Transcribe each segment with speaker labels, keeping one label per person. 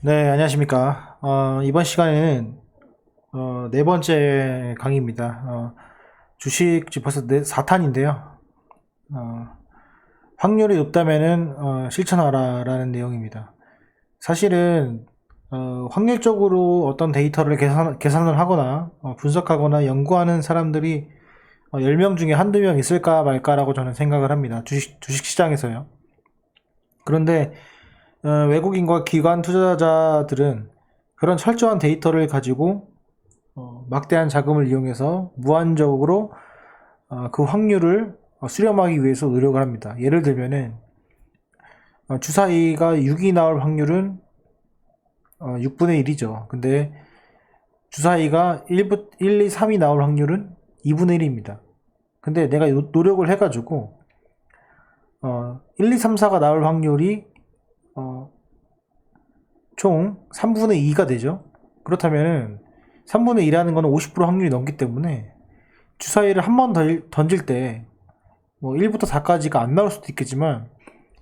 Speaker 1: 네, 안녕하십니까. 이번 시간에는 네 번째 강의입니다. 주식 지금 벌써 4탄인데요. 확률이 높다면은 실천하라라는 내용입니다. 사실은 확률적으로 어떤 데이터를 계산을 하거나 분석하거나 연구하는 사람들이 10명 중에 한두 명 있을까 말까라고 저는 생각을 합니다. 주식 시장에서요. 그런데 외국인과 기관 투자자들은 그런 철저한 데이터를 가지고 막대한 자금을 이용해서 무한적으로 그 확률을 수렴하기 위해서 노력을 합니다. 예를 들면은 주사위가 6이 나올 확률은 6분의 1이죠. 근데 주사위가 1, 2, 3이 나올 확률은 2분의 1입니다. 근데 내가 노력을 해가지고 1, 2, 3, 4가 나올 확률이 총 3분의 2가 되죠. 그렇다면은 3분의 2라는 거는 50% 확률이 넘기 때문에 주사위를 한 번 던질 때 뭐 1부터 4까지가 안 나올 수도 있겠지만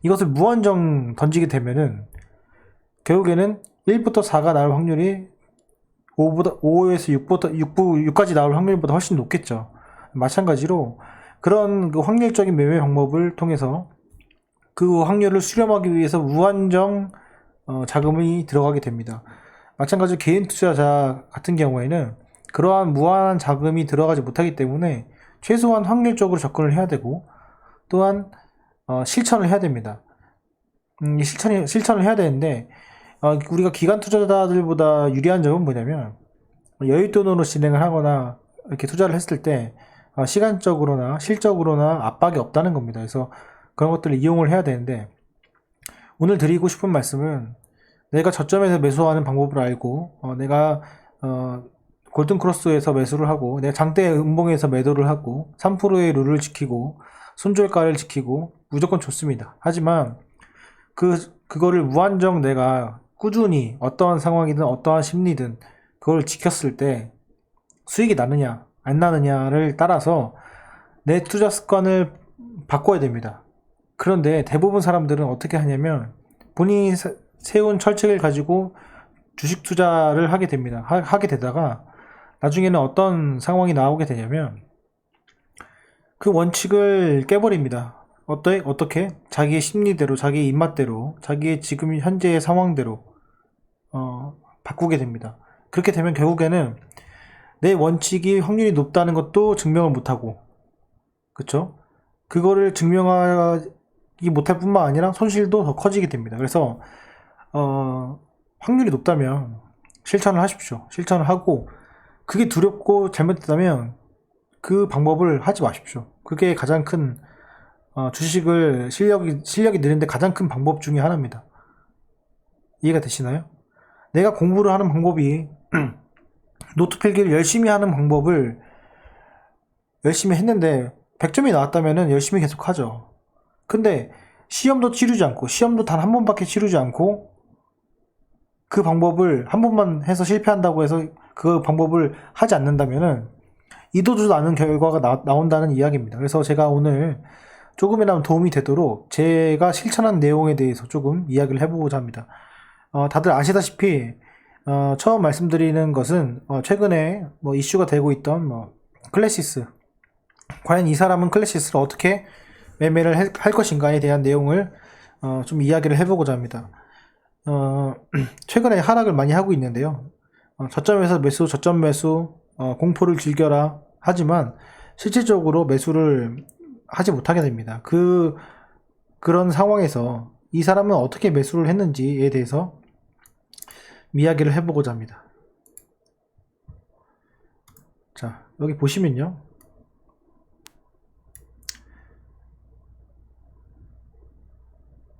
Speaker 1: 이것을 무한정 던지게 되면은 결국에는 1부터 4가 나올 확률이 5에서 6까지 나올 확률보다 훨씬 높겠죠. 마찬가지로 그런 그 확률적인 매매 방법을 통해서 그 확률을 수렴하기 위해서 무한정 자금이 들어가게 됩니다. 마찬가지로 개인 투자자 같은 경우에는 그러한 무한한 자금이 들어가지 못하기 때문에 최소한 확률적으로 접근을 해야 되고 또한 실천을 해야 됩니다. 실천을 해야 되는데 우리가 기관 투자자들보다 유리한 점은 뭐냐면 여윳돈으로 진행을 하거나 이렇게 투자를 했을 때 시간적으로나 실적으로나 압박이 없다는 겁니다. 그래서 그런 것들을 이용을 해야 되는데 오늘 드리고 싶은 말씀은 내가 저점에서 매수하는 방법을 알고 내가 골든크로스에서 매수를 하고 내가 장대 음봉에서 매도를 하고 3%의 룰을 지키고 손절가를 지키고 무조건 좋습니다. 하지만 그거를 무한정 내가 꾸준히 어떠한 상황이든 어떠한 심리든 그걸 지켰을 때 수익이 나느냐 안 나느냐를 따라서 내 투자 습관을 바꿔야 됩니다. 그런데 대부분 사람들은 어떻게 하냐면 본인이 세운 철칙을 가지고 주식 투자를 하게 됩니다. 하게 되다가 나중에는 어떤 상황이 나오게 되냐면 그 원칙을 깨버립니다. 어떻게? 자기의 심리대로, 자기의 입맛대로, 자기의 지금 현재의 상황대로 바꾸게 됩니다. 그렇게 되면 결국에는 내 원칙이 확률이 높다는 것도 증명을 못하고, 그쵸? 그거를 증명하기 못할 뿐만 아니라 손실도 더 커지게 됩니다. 그래서 확률이 높다면 실천을 하십시오. 실천을 하고 그게 두렵고 잘못됐다면 그 방법을 하지 마십시오. 그게 가장 큰 주식을 실력이 느는데 가장 큰 방법 중에 하나입니다. 이해가 되시나요? 내가 공부를 하는 방법이 노트 필기를 열심히 하는 방법을 열심히 했는데 100점이 나왔다면 열심히 계속 하죠. 근데 시험도 치르지 않고 시험도 단 한 번밖에 치르지 않고 그 방법을 한 번만 해서 실패한다고 해서 그 방법을 하지 않는다면은 이도저도 않은 결과가 나온다는 이야기입니다. 그래서 제가 오늘 조금이나마 도움이 되도록 제가 실천한 내용에 대해서 조금 이야기를 해보고자 합니다. 다들 아시다시피 처음 말씀드리는 것은 최근에 뭐 이슈가 되고 있던 클래시스, 과연 이 사람은 클래시스를 어떻게 매매를 할 것인가에 대한 내용을 좀 이야기를 해보고자 합니다. 최근에 하락을 많이 하고 있는데요. 저점에서 매수, 저점 매수, 공포를 즐겨라 하지만 실질적으로 매수를 하지 못하게 됩니다. 그런 상황에서 이 사람은 어떻게 매수를 했는지에 대해서 이야기를 해보고자 합니다. 자, 여기 보시면요.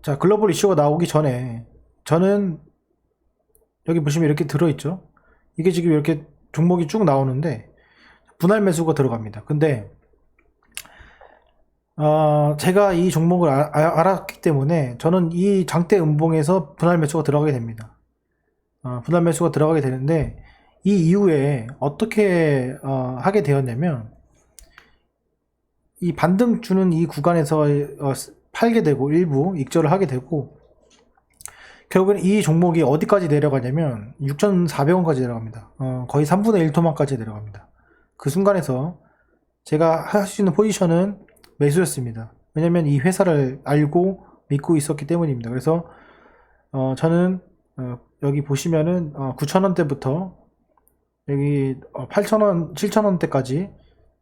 Speaker 1: 자, 글로벌 이슈가 나오기 전에 저는 여기 보시면 이렇게 들어있죠. 이게 지금 이렇게 종목이 쭉 나오는데 분할 매수가 들어갑니다. 근데 제가 이 종목을 알았기 때문에 저는 이 장대 음봉에서 분할 매수가 들어가게 됩니다. 분할 매수가 들어가게 되는데 이 이후에 어떻게 하게 되었냐면 이 반등 주는 이 구간에서 팔게 되고 일부 익절을 하게 되고 결국엔 이 종목이 어디까지 내려가냐면 6,400원까지 내려갑니다. 거의 3분의 1 토막까지 내려갑니다. 그 순간에서 제가 할 수 있는 포지션은 매수였습니다. 왜냐면 이 회사를 알고 믿고 있었기 때문입니다. 그래서 저는 여기 보시면은 9,000원대부터 여기 8,000원, 7,000원대까지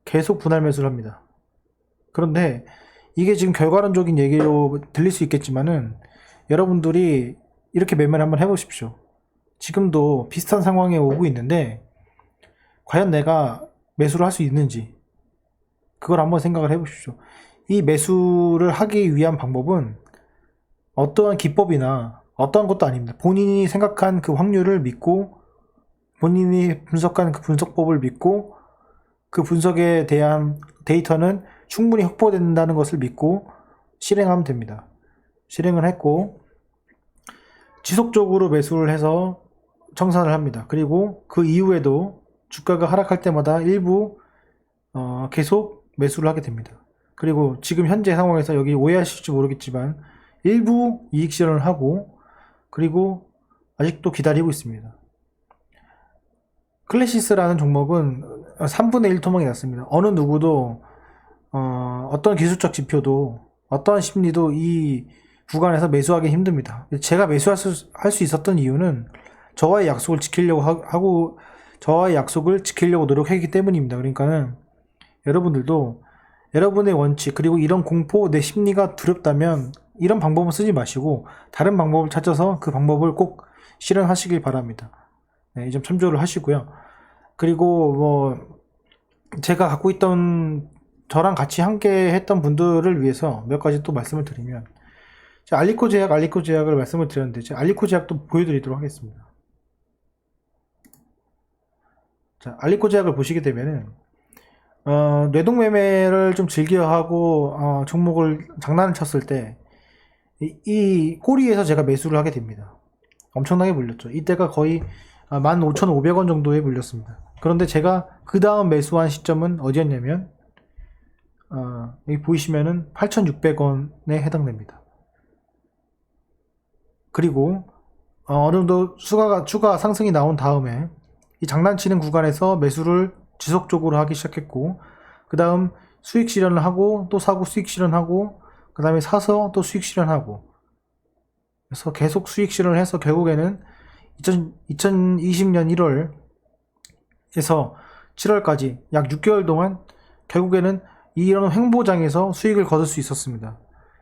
Speaker 1: 계속 분할 매수를 합니다. 그런데 이게 지금 결과론적인 얘기로 들릴 수 있겠지만은 여러분들이 이렇게 매매를 한번 해보십시오. 지금도 비슷한 상황에 오고 있는데 과연 내가 매수를 할 수 있는지 그걸 한번 생각을 해보십시오. 이 매수를 하기 위한 방법은 어떠한 기법이나 어떠한 것도 아닙니다. 본인이 생각한 그 확률을 믿고 본인이 분석한 그 분석법을 믿고 그 분석에 대한 데이터는 충분히 확보된다는 것을 믿고 실행하면 됩니다. 실행을 했고 지속적으로 매수를 해서 청산을 합니다. 그리고 그 이후에도 주가가 하락할 때마다 일부 계속 매수를 하게 됩니다. 그리고 지금 현재 상황에서 여기 오해하실지 모르겠지만 일부 이익 실현을 하고 그리고 아직도 기다리고 있습니다. 클래시스라는 종목은 3분의 1 토막이 났습니다. 어느 누구도 어떤 기술적 지표도 어떠한 심리도 이 구간에서 매수하기 힘듭니다. 제가 매수할 수 있었던 이유는 저와의 약속을 지키려고 하고 저와의 약속을 지키려고 노력했기 때문입니다. 그러니까는 여러분들도 여러분의 원칙 그리고 이런 공포 내 심리가 두렵다면 이런 방법은 쓰지 마시고 다른 방법을 찾아서 그 방법을 꼭 실현하시길 바랍니다. 네, 이 점 참조를 하시고요. 그리고 뭐 제가 갖고 있던 저랑 같이 함께 했던 분들을 위해서 몇 가지 또 말씀을 드리면 알리코 제약을 말씀을 드렸는데 제가 알리코 제약도 보여드리도록 하겠습니다. 자, 알리코 제약을 보시게 되면은 뇌동매매를 좀 즐겨하고 종목을 장난을 쳤을 때 이 꼬리에서 제가 매수를 하게 됩니다. 엄청나게 물렸죠. 이때가 거의 15,500원 정도에 물렸습니다. 그런데 제가 그 다음 매수한 시점은 어디였냐면 여기 보이시면은 8,600원에 해당됩니다. 그리고 어느 정도 추가 상승이 나온 다음에 이 장난치는 구간에서 매수를 지속적으로 하기 시작했고 그 다음 수익 실현을 하고 또 사고 수익 실현하고 그 다음에 사서 또 수익 실현하고 그래서 계속 수익 실현을 해서 결국에는 2020년 1월에서 7월까지 약 6개월 동안 결국에는 이런 횡보장에서 수익을 거둘 수 있었습니다.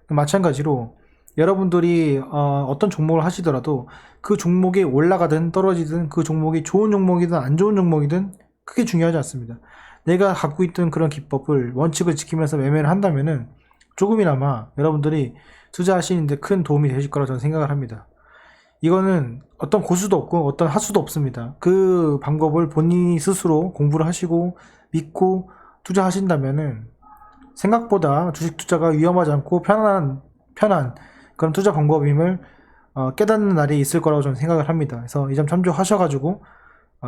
Speaker 1: 마찬가지로 여러분들이 어떤 종목을 하시더라도 그 종목이 올라가든 떨어지든 그 종목이 좋은 종목이든 안 좋은 종목이든 크게 중요하지 않습니다. 내가 갖고 있던 그런 기법을 원칙을 지키면서 매매를 한다면은 조금이나마 여러분들이 투자하시는데 큰 도움이 되실 거라 저는 생각을 합니다. 이거는 어떤 고수도 없고 어떤 하수도 없습니다. 그 방법을 본인이 스스로 공부를 하시고 믿고 투자하신다면은 생각보다 주식 투자가 위험하지 않고 편한 그런 투자 방법임을 깨닫는 날이 있을 거라고 저는 생각을 합니다. 그래서 이 점 참조하셔가지고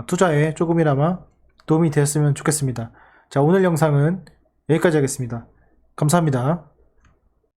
Speaker 1: 투자에 조금이나마 도움이 되었으면 좋겠습니다. 자, 오늘 영상은 여기까지 하겠습니다. 감사합니다.